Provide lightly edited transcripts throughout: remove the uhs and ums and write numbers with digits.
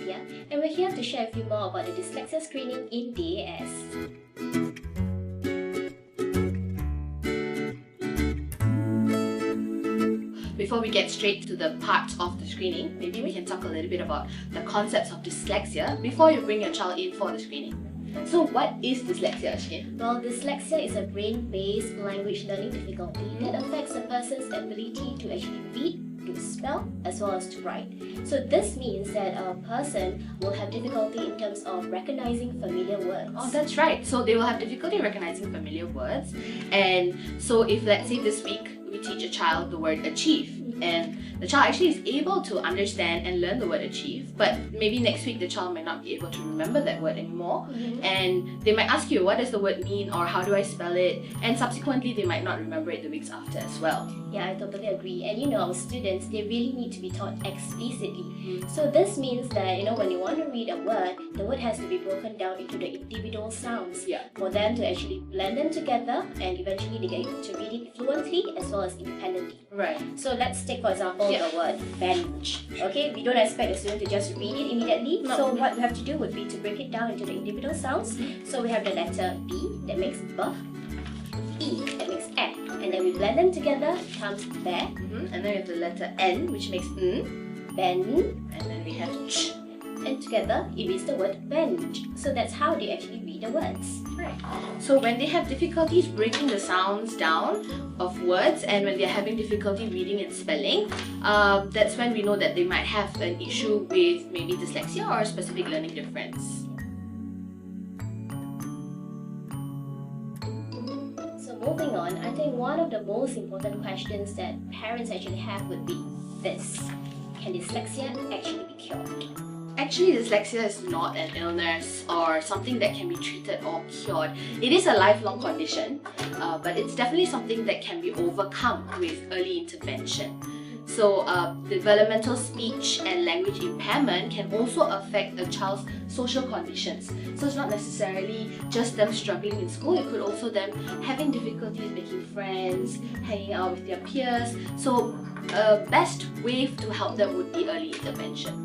here, and we're here to share with you more about the dyslexia screening in DAS. Before we get straight to the parts of the screening, maybe we can talk a little bit about the concepts of dyslexia before you bring your child in for the screening. So what is dyslexia, Ashkin? Well, dyslexia is a brain-based language learning difficulty that affects a person's ability to actually read, to spell, as well as to write. So this means that a person will have difficulty in terms of recognizing familiar words. Oh, that's right. So they will have difficulty recognizing familiar words. And so if, let's say, this week we teach a child the word achieve, and the child actually is able to understand and learn the word achieve, but maybe next week the child might not be able to remember that word anymore, and they might ask you, what does the word mean, or how do I spell it, and subsequently they might not remember it the weeks after as well. Yeah, I totally agree. And you know, our students, they really need to be taught explicitly. So this means that, you know, when you want to read a word, the word has to be broken down into the individual sounds for them to actually blend them together, and eventually they get to read it fluently as well as independently. Right. So let's take, for example, the word bench. Okay, we don't expect the student to just read it immediately. No. So what we have to do would be to break it down into the individual sounds. So we have the letter B that makes B, E that makes E, and then we blend them together, it comes bear. And then we have the letter N, which makes N, ben, and then we have Ch. And together it is the word bench. So that's how they actually read the words. Right. So when they have difficulties breaking the sounds down of words, and when they're having difficulty reading and spelling, that's when we know that they might have an issue with maybe dyslexia or a specific learning difference. So moving on, I think one of the most important questions that parents actually have would be this: can dyslexia actually be cured? Actually, dyslexia is not an illness or something that can be treated or cured. It is a lifelong condition, but it's definitely something that can be overcome with early intervention. So, developmental speech and language impairment can also affect a child's social conditions. So it's not necessarily just them struggling in school, it could also them having difficulties making friends, hanging out with their peers. So, best way to help them would be early intervention.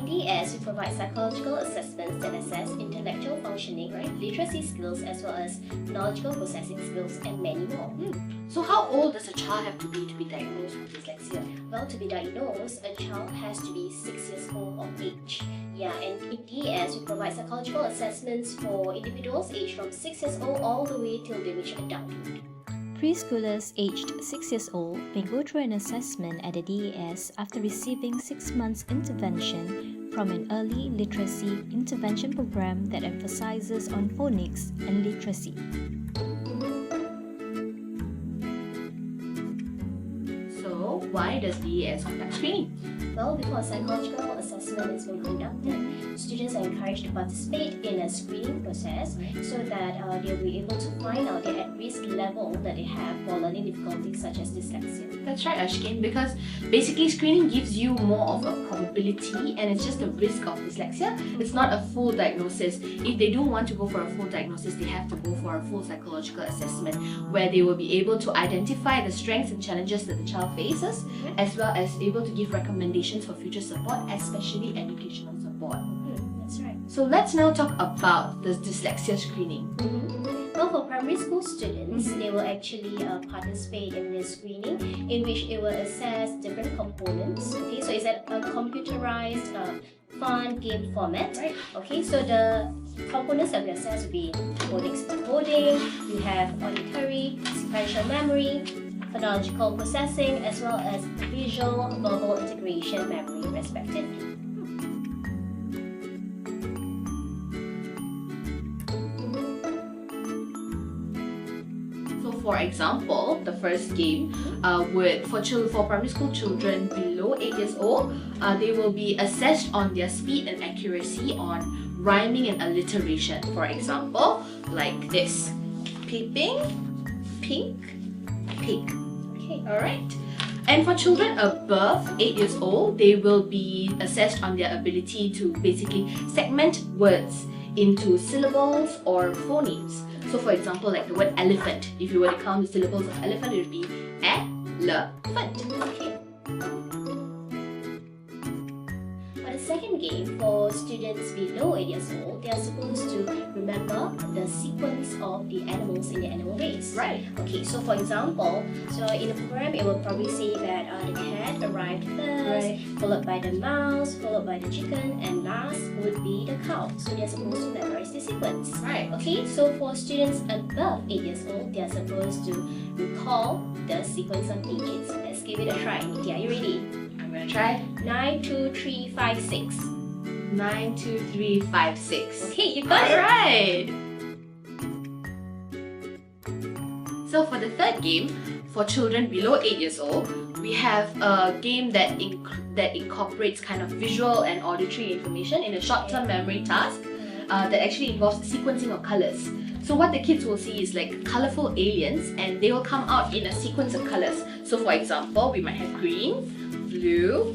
DAS, we provide psychological assessments that assess intellectual functioning, literacy skills, as well as knowledgeable processing skills, and many more. So how old does a child have to be diagnosed with dyslexia? Well, to be diagnosed, a child has to be 6 years old of age. Yeah, and in DAS, we provide psychological assessments for individuals aged from 6 years old all the way till they reach adulthood. Preschoolers aged 6 years old may go through an assessment at the DAS after receiving 6 months intervention from an early literacy intervention program that emphasizes on phonics and literacy. So, why does DAS conduct screening? Well, before a psychological assessment is being conducted, students are encouraged to participate in a screening process so that they'll be able to find out the at-risk level that they have for learning difficulties such as dyslexia. That's right, Ashkin, because basically screening gives you more of a probability, and it's just the risk of dyslexia. It's not a full diagnosis. If they do want to go for a full diagnosis, they have to go for a full psychological assessment where they will be able to identify the strengths and challenges that the child faces, as well as able to give recommendations for future support, especially educational support. That's right. So let's now talk about the dyslexia screening. Well, for primary school students, they will actually participate in this screening, in which it will assess different components. Okay, so it's a computerized fun game format. Right. Okay, so the components that we assess will be phonics decoding, you have auditory, sequential memory, phonological processing, as well as visual verbal integration memory, respectively. For example, the first game for primary school children below 8 years old, they will be assessed on their speed and accuracy on rhyming and alliteration. For example, like this: peeping, pink, pig. Okay, alright. And for children above 8 years old, they will be assessed on their ability to basically segment words into syllables or phonemes. So for example, like the word elephant, if you were to count the syllables of elephant, it would be elephant. Okay. second game, for students below 8 years old, they are supposed to remember the sequence of the animals in the animal race. Right. Okay, so for example, so in the program, it will probably say that the cat arrived first, followed by the mouse, followed by the chicken, and last would be the cow. So they are supposed to memorize the sequence. Right. Okay, so for students above 8 years old, they are supposed to recall the sequence of digits. Let's give it a try. Nitya, are you ready? I'm gonna try 9, 2, 3, 5, 6. 9, 2, 3, 5, 6. Okay, you got it. Alright! So for the third game, for children below 8 years old, we have a game that incorporates kind of visual and auditory information in a short-term memory task that actually involves sequencing of colors. So what the kids will see is like colorful aliens, and they will come out in a sequence of colors. So for example, we might have green, blue,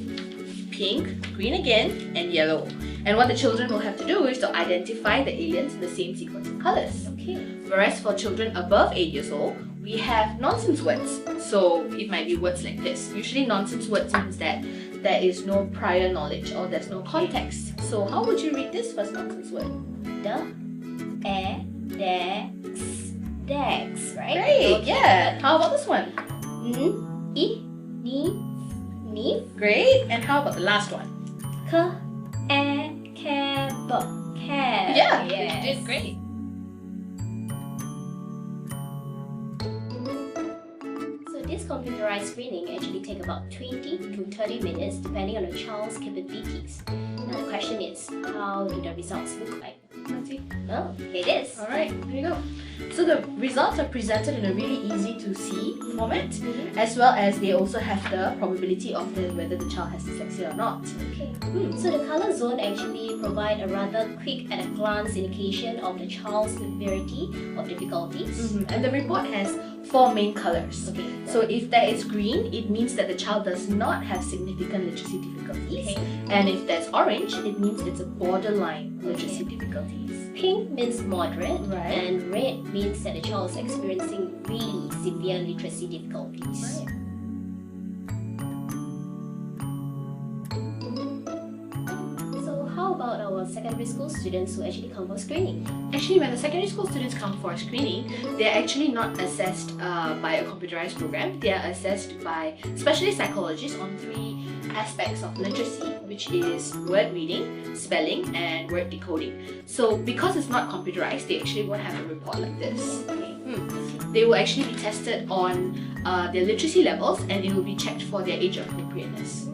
pink, green again, and yellow. And what the children will have to do is to identify the aliens in the same sequence of colors. Okay. Whereas for children above 8 years old, we have nonsense words. So it might be words like this. Usually nonsense words means that there is no prior knowledge or there's no context. So how would you read this first nonsense word? Dex, right? Great, Okay. yeah. How about this one? Ni, Great. And how about the last one? Cab. Yeah, Yes. you did great. So this computerized screening actually take about 20 to 30 minutes depending on the child's capabilities. Now the question is, how do the results look like? Let's see. Oh, here it is. Alright, here you go. So the results are presented in a really easy to see format, as well as they also have the probability of whether the child has dyslexia or not. Okay. So the color zone actually provide a rather quick at a glance indication of the child's severity of difficulties. And the report has 4 main colors. Okay. So if there is green, it means that the child does not have significant literacy difficulties. Okay. And if there's orange, it means it's a borderline literacy difficulties. Pink means moderate, Right. and red means that the child is experiencing really severe literacy difficulties. Right. So how about our secondary school students who actually come for screening? Actually, when the secondary school students come for screening, they're actually not assessed by a computerized program. They are assessed by specialist psychologists on 3 aspects of literacy, which is word reading, spelling, and word decoding. So because it's not computerized, they actually won't have a report like this. They will actually be tested on their literacy levels, and it will be checked for their age appropriateness.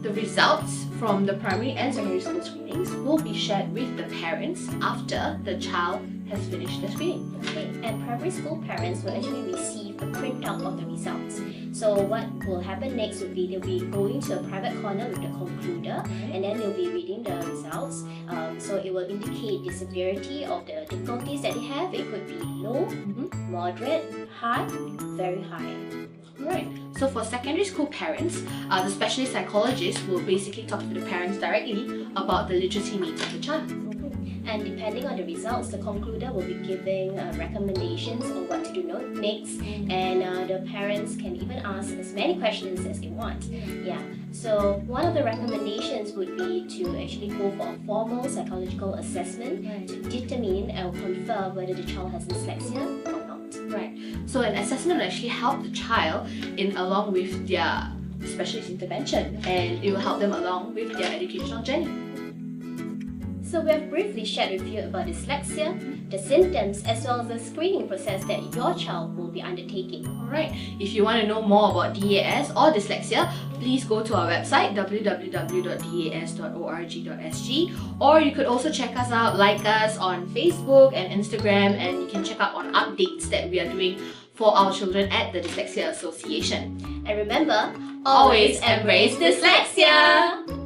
The results from the primary and secondary school screenings will be shared with the parents after the child has finished the screening. Okay, and primary school parents will actually receive a printout of the results. So what will happen next would be they'll be going to a private corner with the concluder, and then they'll be reading the results. So it will indicate the severity of the difficulties that they have. It could be low, moderate, high, very high. Right. So for secondary school parents, the specialist psychologist will basically talk to the parents directly about the literacy needs of the child. And depending on the results, the concluder will be giving recommendations on what to do next, and the parents can even ask as many questions as they want. Yeah. So one of the recommendations would be to actually go for a formal psychological assessment to determine or confirm whether the child has dyslexia or not. Right. So an assessment will actually help the child along with their specialist intervention, and it will help them along with their educational journey. So we have briefly shared with you about dyslexia, the symptoms, as well as the screening process that your child will be undertaking. Alright, if you want to know more about DAS or dyslexia, please go to our website www.das.org.sg, or you could also check us out, like us on Facebook and Instagram, and you can check out on updates that we are doing for our children at the Dyslexia Association. And remember, Always embrace dyslexia!